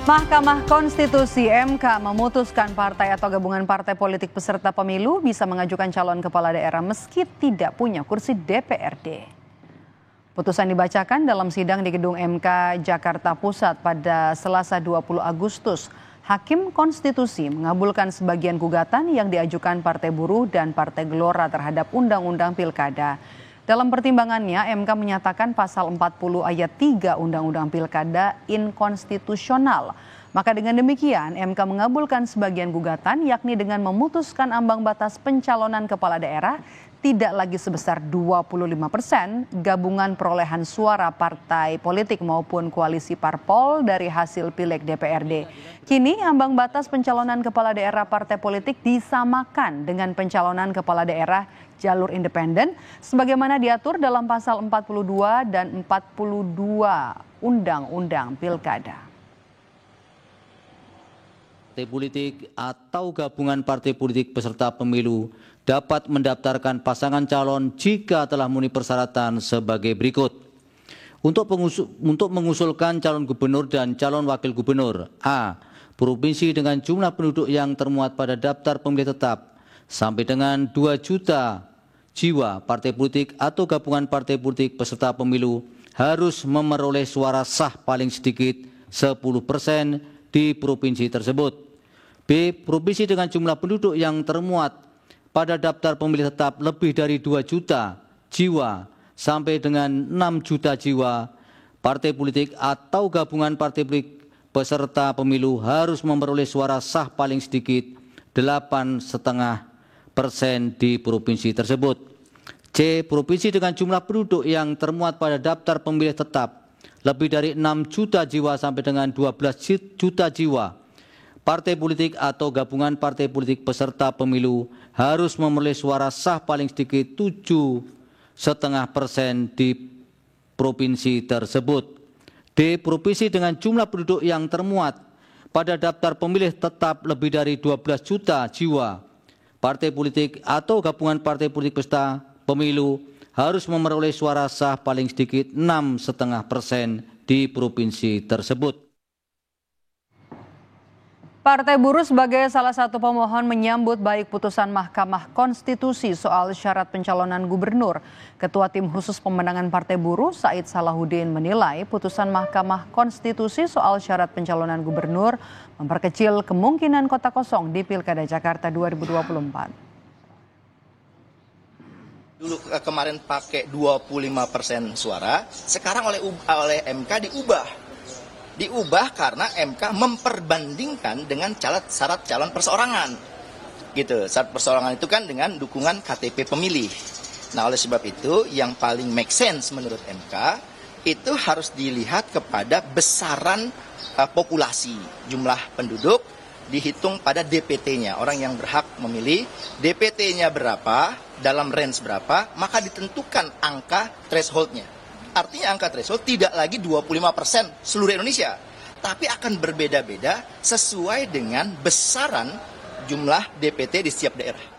Mahkamah Konstitusi (MK) memutuskan partai atau gabungan partai politik peserta pemilu bisa mengajukan calon kepala daerah meski tidak punya kursi DPRD. Putusan dibacakan dalam sidang di Gedung MK Jakarta Pusat pada Selasa 20 Agustus. Hakim Konstitusi mengabulkan sebagian gugatan yang diajukan Partai Buruh dan Partai Gelora terhadap Undang-Undang Pilkada. Dalam pertimbangannya, MK menyatakan pasal 40 ayat 3 Undang-Undang Pilkada inkonstitusional. Maka dengan demikian, MK mengabulkan sebagian gugatan yakni dengan memutuskan ambang batas pencalonan kepala daerah tidak lagi sebesar 25% gabungan perolehan suara partai politik maupun koalisi parpol dari hasil pileg DPRD. Kini ambang batas pencalonan kepala daerah partai politik disamakan dengan pencalonan kepala daerah jalur independen sebagaimana diatur dalam pasal 42 dan 42 Undang-Undang Pilkada. Partai politik atau gabungan partai politik peserta pemilu dapat mendaftarkan pasangan calon jika telah memenuhi persyaratan sebagai berikut. Untuk mengusulkan calon gubernur dan calon wakil gubernur, A. Provinsi dengan jumlah penduduk yang termuat pada daftar pemilih tetap sampai dengan 2 juta jiwa, partai politik atau gabungan partai politik peserta pemilu harus memperoleh suara sah paling sedikit 10% di provinsi tersebut. B. Provinsi dengan jumlah penduduk yang termuat pada daftar pemilih tetap lebih dari 2 juta jiwa sampai dengan 6 juta jiwa, partai politik atau gabungan partai politik peserta pemilu harus memperoleh suara sah paling sedikit 8,5% di provinsi tersebut. C. Provinsi dengan jumlah penduduk yang termuat pada daftar pemilih tetap lebih dari 6 juta jiwa sampai dengan 12 juta jiwa, partai politik atau gabungan partai politik peserta pemilu harus memperoleh suara sah paling sedikit 7,5% di provinsi tersebut. D. Provinsi dengan jumlah penduduk yang termuat pada daftar pemilih tetap lebih dari 12 juta jiwa, partai politik atau gabungan partai politik peserta pemilu harus memperoleh suara sah paling sedikit 6,5% di provinsi tersebut. Partai Buruh sebagai salah satu pemohon menyambut baik putusan Mahkamah Konstitusi soal syarat pencalonan gubernur. Ketua Tim Khusus Pemenangan Partai Buruh, Said Salahuddin, menilai putusan Mahkamah Konstitusi soal syarat pencalonan gubernur memperkecil kemungkinan kota kosong di Pilkada Jakarta 2024. Dulu kemarin pakai 25% suara, sekarang oleh MK diubah karena MK memperbandingkan dengan syarat calon perseorangan. Gitu. Syarat perseorangan itu kan dengan dukungan KTP pemilih. Nah, oleh sebab itu yang paling make sense menurut MK itu harus dilihat kepada besaran populasi, jumlah penduduk dihitung pada DPT-nya, orang yang berhak memilih, DPT-nya berapa, dalam range berapa, maka ditentukan angka threshold-nya. Artinya angka threshold tidak lagi 25% seluruh Indonesia, tapi akan berbeda-beda sesuai dengan besaran jumlah DPT di setiap daerah.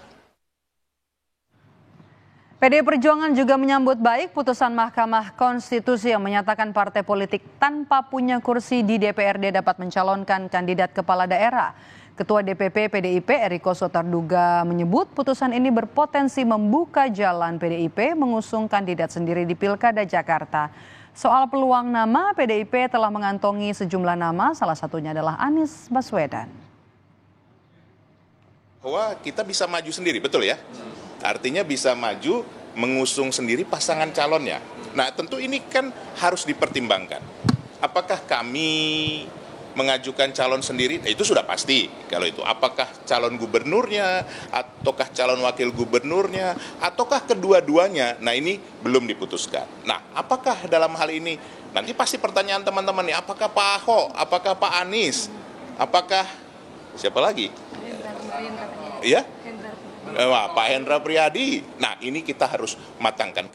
PDI Perjuangan juga menyambut baik putusan Mahkamah Konstitusi yang menyatakan partai politik tanpa punya kursi di DPRD dapat mencalonkan kandidat kepala daerah. Ketua DPP PDIP Eriko Sotarduga menyebut putusan ini berpotensi membuka jalan PDIP mengusung kandidat sendiri di Pilkada Jakarta. Soal peluang nama, PDIP telah mengantongi sejumlah nama, salah satunya adalah Anies Baswedan. Bahwa kita bisa maju sendiri, betul ya? Artinya bisa maju mengusung sendiri pasangan calonnya. Nah, tentu ini kan harus dipertimbangkan. Apakah kami mengajukan calon sendiri? Itu sudah pasti kalau itu. Apakah calon gubernurnya, ataukah calon wakil gubernurnya, ataukah kedua-duanya? Nah, ini belum diputuskan. Nah, apakah dalam hal ini, nanti pasti pertanyaan teman-teman nih, apakah Pak Ahok, apakah Pak Anies, apakah siapa lagi? Iya? Pak Hendra Priyadi. Nah, ini kita harus matangkan.